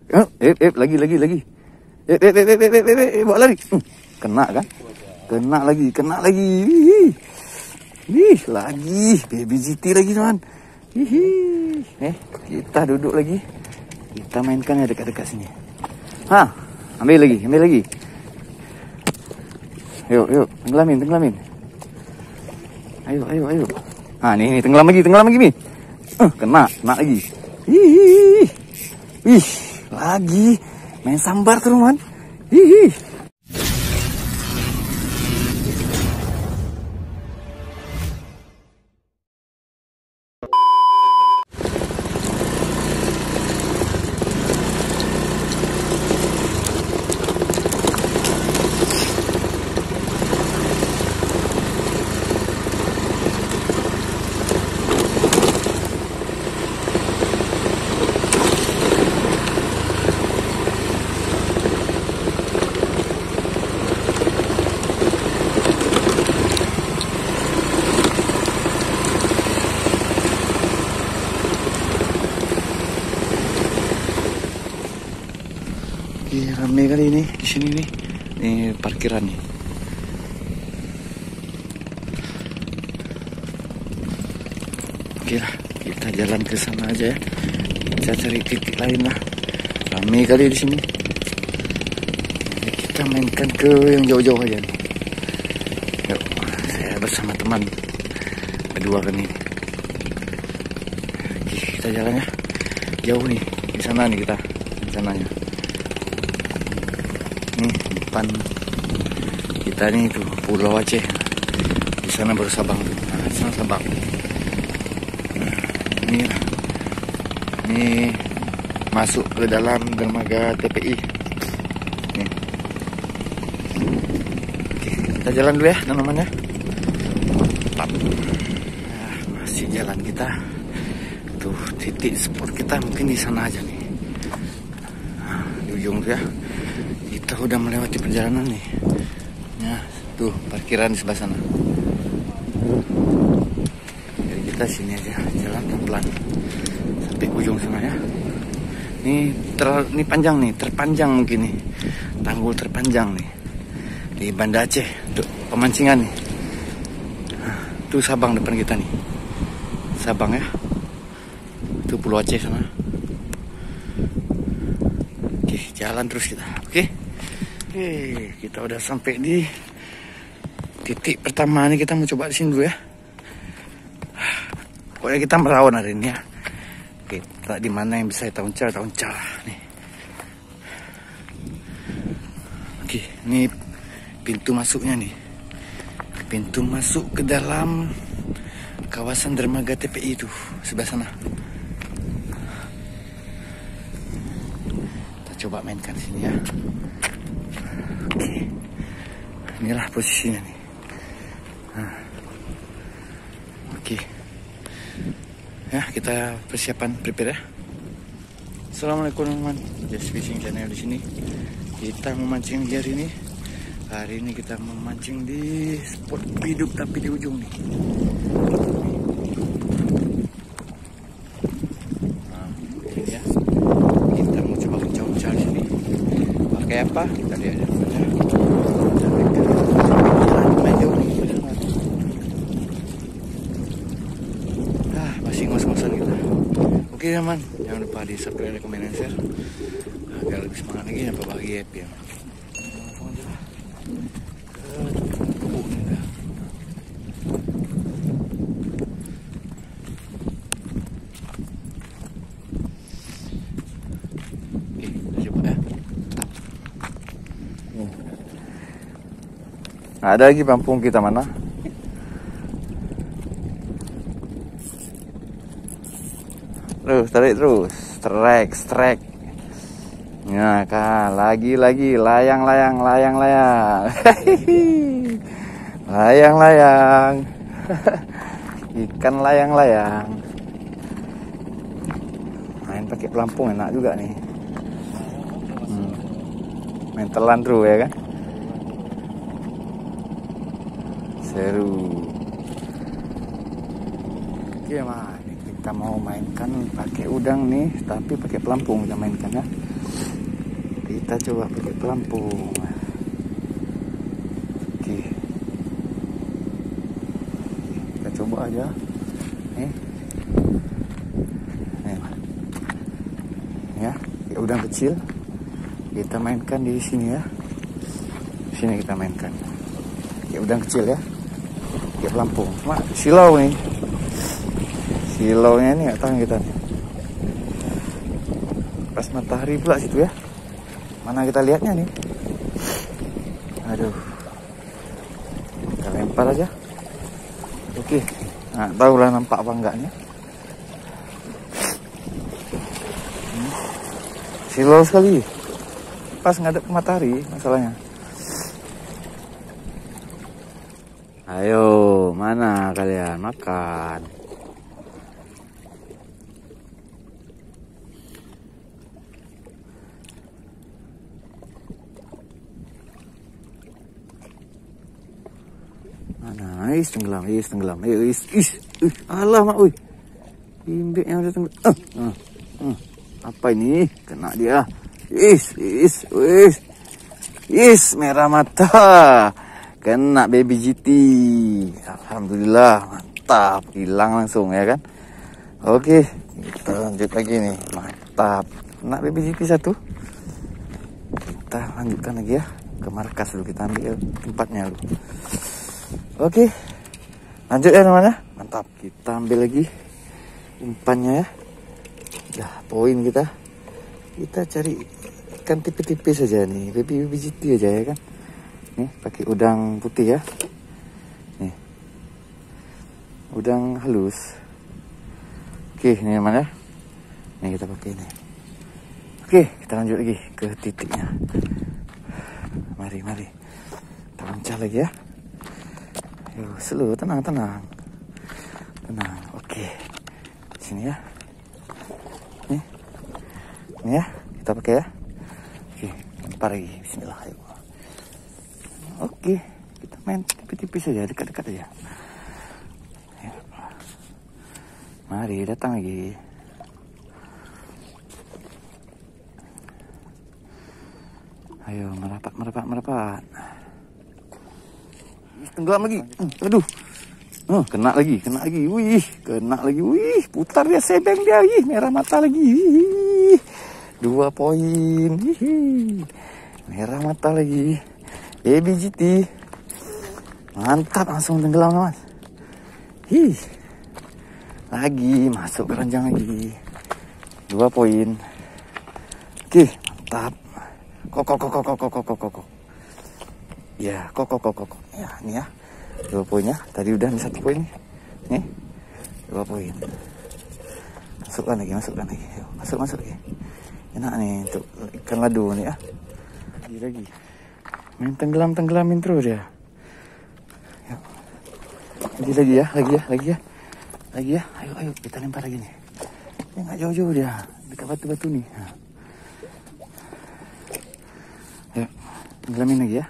Lagi. Bawa lari. Kena kan? Kena lagi. Ih, lagi. Baby GT lagi, teman. Kita duduk lagi. Kita mainkan ya dekat-dekat sini. Ambil lagi. Yuk, tenggelamin. Ayo. Nih, tenggelam lagi, Mi. Kena lagi. Lagi. Main sambar tuh, teman. Ramai kali ini di sini nih. Ini parkiran nih. Oke lah, kita jalan ke sana aja ya. Kita cari titik lain lah. Ramai kali di sini. Kita mainkan ke yang jauh-jauh aja nih. Yuk, saya bersama teman berdua kan nih. Oke, kita jalan ya. Jauh nih, di sana nih kita. Di sananya. Nih depan kita nih tuh Pulau Aceh. Di sana baru Sabang tuh. Nah, di sana Sabang. Ini masuk ke dalam dermaga TPI. Nih. Oke, kita jalan dulu ya, teman-teman ya. Masih jalan kita. Tuh titik spot kita mungkin di sana aja nih. Di ujung tuh ya. Kita udah melewati perjalanan nih. Nah, tuh parkiran di sebelah sana. Jadi kita sini aja, jalan pelan-pelan sampai ujung sana ya. Ini panjang nih, terpanjang mungkin nih. Tanggul terpanjang nih di Banda Aceh untuk pemancingan nih. Tuh Sabang depan kita nih. Sabang ya. Itu Pulau Aceh sana. Oke, jalan terus kita. Oke, kita udah sampai di titik pertama nih. Kita mau coba di sini dulu ya. Pokoknya kita merawan hari ini ya. Kita di mana yang bisa tauncar nih. Oke, ini pintu masuknya nih. Pintu masuk ke dalam kawasan dermaga TPI itu sebelah sana. Kita coba mainkan di sini ya. Oke, inilah posisinya nih. Oke, ya kita persiapan prepare ya. Assalamualaikum teman-teman, Just Fishing Channel di sini. Kita memancing di hari ini. Hari ini kita memancing di spot hidup tapi di ujung nih. Ini ya. Kita mau coba uncang-uncang di sini. Pakai apa? Kita lihat ya. Masih ngos-ngosan kita. Oke teman, jangan lupa di subscribe, komen, dan share agar lebih semangat lagi dan berbagi happy ya. Ada lagi pampung kita mana? Terus tarik terus, strike. Nah kan, lagi layang. Layang. Ikan layang. Main pakai pelampung enak juga nih. Main telan terus ya kan? Seru. Oke kita mau mainkan pakai udang nih, tapi pakai pelampung kita mainkan ya. Kita coba pakai pelampung. Oke. Kita coba aja. Nih. Ya, udang kecil. Kita mainkan di sini ya. Di sini kita mainkan. Ya udang kecil ya. Ya pelampung. Cuma silau nih. Silaunya ini nggak tahan kita nih. Pas matahari pula situ ya. Mana kita lihatnya nih? Aduh. Kita lempar aja. Oke. Nah, tahulah nampak apa enggaknya. Silau sekali. Pas ngadep ke matahari masalahnya. Ayo, mana kalian makan? Mana? Tenggelam, tenggelam. Alah mak, oi. Imbeknya udah tenggelam. Apa ini? Kena dia. Merah mata. Kena baby GT. Alhamdulillah, mantap. Hilang langsung ya kan. Oke, kita lanjut lagi nih. Mantap. Kena baby GT satu. Kita lanjutkan lagi ya. Ke markas dulu, kita ambil tempatnya dulu. Oke. Lanjut ya teman-teman. Mantap. Kita ambil lagi umpannya ya. Ya, poin kita cari ikan tipis-tipis saja nih, baby GT aja ya kan. Nih, pakai udang putih ya. Nih. Udang halus. Oke, ini mana? Nih kita pakai ini. Oke, kita lanjut lagi ke titiknya. Mari. Kita lancar lagi ya. Ayo, slow, tenang. Tenang. Oke. Sini ya. Ini ya, kita pakai ya. Oke, lempar lagi. Bismillah. Ayo. Oke, kita main tipis-tipis aja, dekat-dekat aja. Ya. Mari, datang lagi. Ayo, merapat. Tenggelam lagi. Aduh. Kena lagi. Wih, kena lagi. Wih, putar dia, sebeng dia. Wih, merah mata lagi. Wih. 2 poin. Hihi. Merah mata lagi. Baby GT. Mantap, langsung tenggelam teman. Lagi masuk keranjang lagi. 2 poin. Oke, mantap. Kok. Ya, kok. Ya, ini ya. 2 poin ya. Tadi udah nih 1 poin. Nih. 2 poin. Masukkan lagi. Ayo, masuk ya. Enak nih untuk ikan ladu nih ya. Lagi. Main tenggelam-tenggelamin terus ya. Lagi ya. Ayo, kita lempar lagi nih. Ini nggak jauh-jauh dia. Dekat batu-batu nih. Ayo, tenggelamin lagi ya.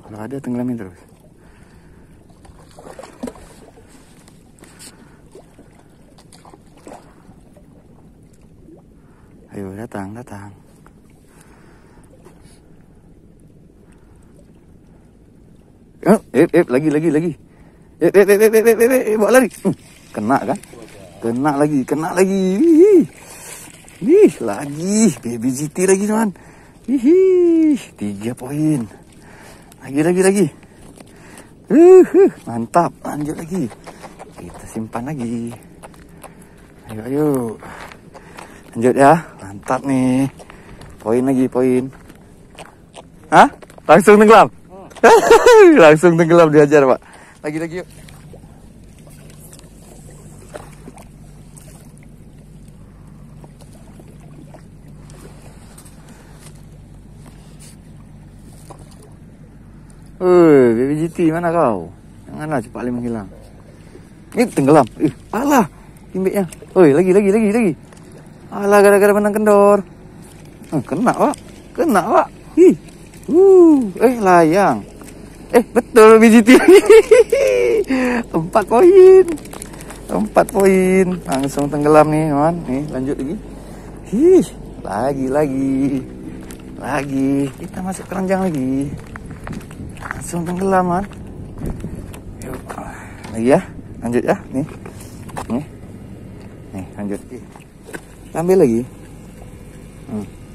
Kalau ada tenggelamin terus. Ayo, datang. Lagi. Bawa lari. Kena kan? Kena lagi. Lagi. Baby GT lagi teman. 3 poin. Lagi. Mantap. Lanjut lagi. Kita simpan lagi. Ayo. Lanjut ya. Mantap nih. Poin lagi. Hah? Langsung tenggelam. Langsung tenggelam, diajar Pak. Lagi yuk. Baby GT mana kau? Janganlah cepat kali menghilang. Ini tenggelam. Alah, imbeknya. Lagi. Alah, gara-gara menang kendor. Kena Pak. Layang. Betul baby GT. 4 poin. 4 poin. Langsung tenggelam nih, teman. Nih, lanjut lagi. Lagi. Kita masuk keranjang lagi. Langsung tenggelam, man. Yuk. Lagi ya. Lanjut ya. Nih, lanjut. Ambil lagi.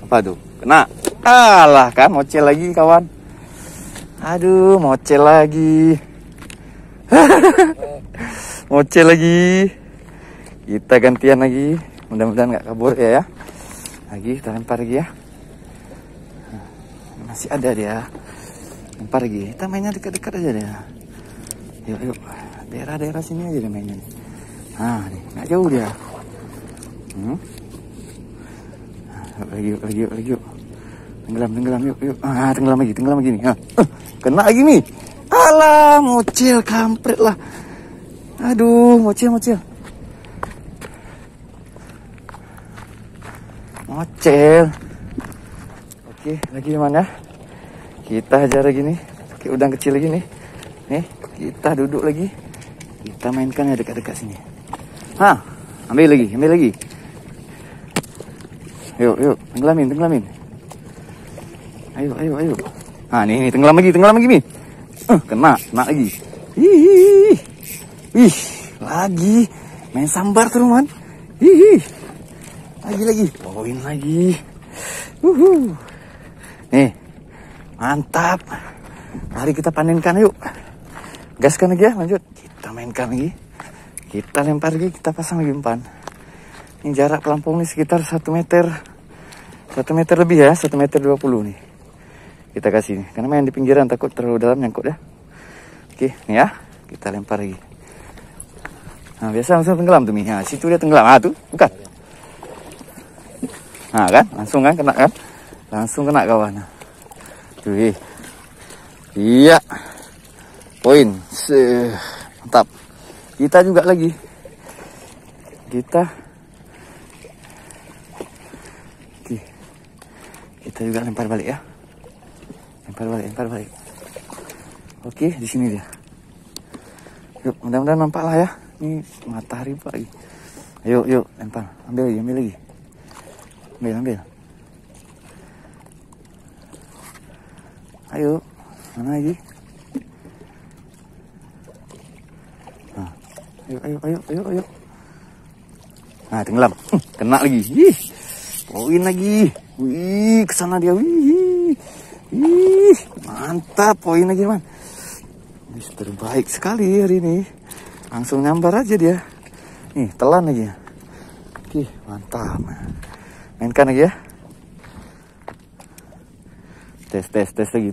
Apa tuh? Kena. Alah kan, mocel lagi kawan. Aduh, mocel lagi. Mocel lagi. Kita gantian lagi. Mudah-mudahan nggak kabur ya. Lagi kita lempar lagi ya. Masih ada dia. Lempar lagi. Kita mainnya dekat-dekat aja dia. Yuk. Daerah-daerah sini aja dia mainnya. Nah, nih, nggak jauh dia. Lagi yuk. Tenggelam yuk. Tenggelam lagi nih. Kena lagi nih. Alah, mocel kampret lah. Aduh, mocel. Oke, lagi mana? Kita hajar lagi nih. Pakai udang kecil lagi nih. Nih, kita duduk lagi. Kita mainkan ya dekat-dekat sini. Ambil lagi. Yuk, tenggelamin. Ayo. Nih, tenggelam lagi nih. Kena lagi. Lagi. Main sambar terus, man. Lagi. Poin lagi. Nih. Mantap. Mari kita panenkan yuk. Gaskan lagi ya, lanjut. Kita mainkan lagi. Kita lempar lagi, kita pasang lagi umpan. Ini jarak pelampung nih sekitar 1 meter. 1 meter lebih ya, 1 meter 20 nih. Kita kasih nih, karena main di pinggiran takut terlalu dalam nyangkut ya. Oke, nih ya. Kita lempar lagi. Nah, biasa langsung tenggelam tuh nih. Nah, situ dia tenggelam. Tuh, bukan. Nah, kan? Langsung kan kena kan? Langsung kena kawan. Tuh, iya. Poin. Mantap. Kita juga lagi. Kita juga lempar balik ya. Lempar balik. Oke, di sini dia. Yuk, mudah-mudahan nampak lah ya. Ini matahari lagi. Yuk, lempar. Ambil lagi. Ambil. Ayo, mana lagi? Ayo. Nah, tenggelam. Kena lagi. Poin lagi. Kesana dia. Mantap, poin lagi, man. Ini terbaik sekali hari ini. Langsung nyambar aja dia. Nih, telan lagi ya. Oke, mantap. Mainkan lagi ya. Tes lagi.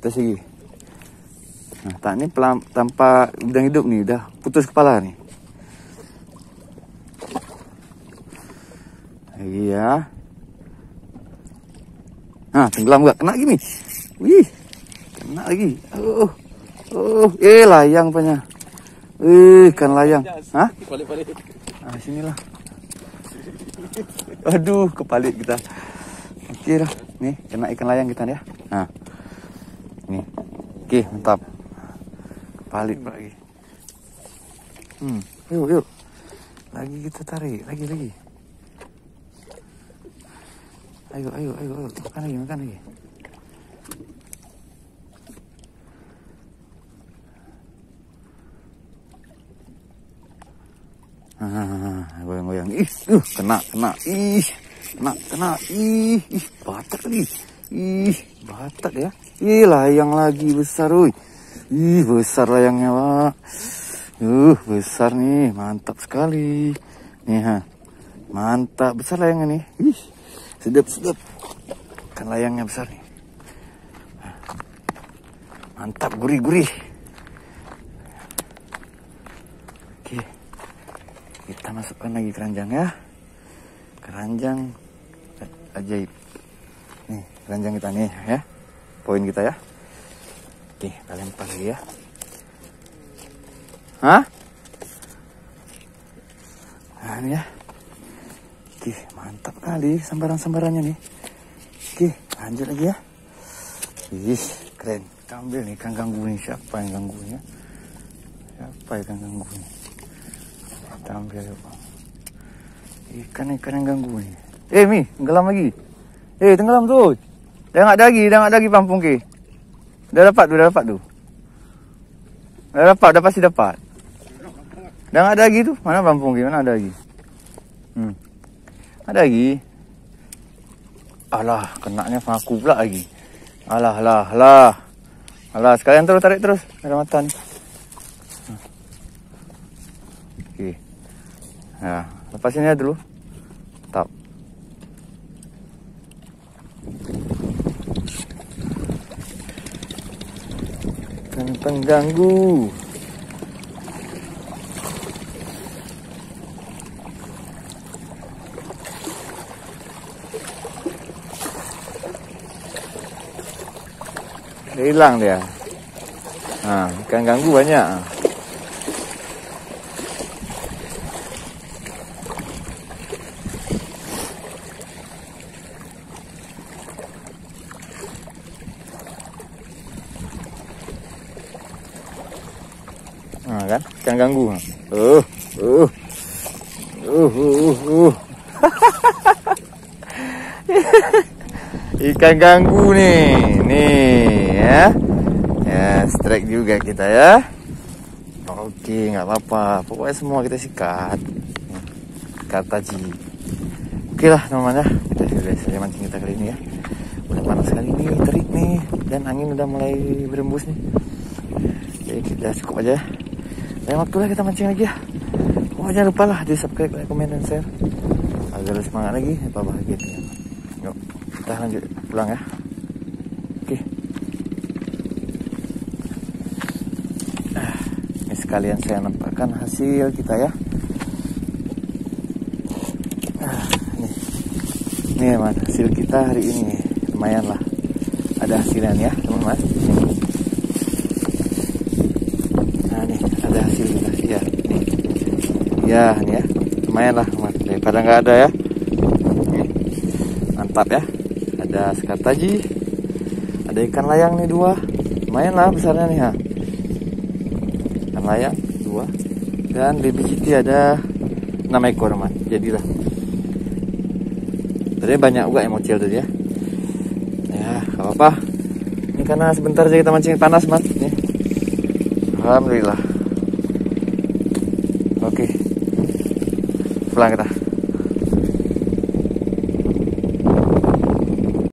Nah, tak ini tanpa udang hidup nih, udah putus kepala nih. Lagi ya. Nah, tenggelam gak? Kena gini. Kena lagi. Layang punya. Ikan layang. Hah? Balik. Nah, sinilah. Aduh, kepalik kita. Oke dah. Nih, kena ikan layang kita ya. Nah. Nih. Oke, mantap. Kepalik lagi. Yuk. Lagi kita tarik, lagi. Ayo. Makan lagi. Goyang-goyang. Kena. Kena. Batak lagi. Batak ya. Layang lagi besar, besar layangnya, Pak. Besar nih, mantap sekali. Nih, mantap, besar layangnya nih. Sedap. Kan layangnya besar nih. Mantap, gurih. Oke. Kita masukkan lagi keranjang ya. Keranjang ajaib. Nih, keranjang kita nih ya. Poin kita ya. Oke, kita lempar lagi ya. Nah, ini ya. Oke, mantap kali sambaran-sambarannya nih. Oke, lanjut lagi ya. Keren. Kita ambil nih ikan ganggu nih. Siapa yang ganggunya? Kita ambil yuk. Ikan yang ganggu nih. Mi, tenggelam lagi. Tenggelam tu. Dah ada lagi pampung ke. Dah dapat tu. Dah pasti dapat. Dah ada lagi tu. Mana pampung ke? Mana ada lagi? Ada lagi. Alah, kenaknya aku pula lagi. Alah, sekalian terus tarik terus. Ada mata ni. Okey. Ya, lepas ini dulu. Tap. Kan pengganggu. Dia hilang dia. Ikan ganggu banyak. Kan? Ikan ganggu. Ikan ganggu nih ya. Ya, strike juga kita ya. Oke, nggak apa-apa. Pokoknya semua kita sikat. Kataji. Oke lah teman-teman ya. Kita sudah selesai mancing kita kali ini ya. Udah panas sekali nih, terik nih, dan angin udah mulai berembus nih. Jadi kita cukup aja. Dan waktulah kita mancing lagi ya. Pokoknya jangan lupa lah di subscribe, like, komen, dan share agar lebih semangat lagi. Apa bahagia ya. Yuk, kita lanjut pulang ya. Oke. Ini sekalian saya nampakkan hasil kita ya. Nih teman, hasil kita hari ini lumayan lah. Ada hasilnya ya teman-teman. Nah nih ada hasil kita ya. Ya nih ya, lumayan lah teman. Daripada nggak ada ya. Nih, mantap ya. Ada sekataji, ada ikan layang nih 2. Lumayan lah besarnya nih ha. Ikan layang 2 dan baby GT ada 6 ekor teman. Jadilah. Tadi banyak juga yang mocil tadi ya. Ya, gak apa-apa. Ini karena sebentar saja kita mancing panas, Mat. Nih. Alhamdulillah. Oke. Pulang kita.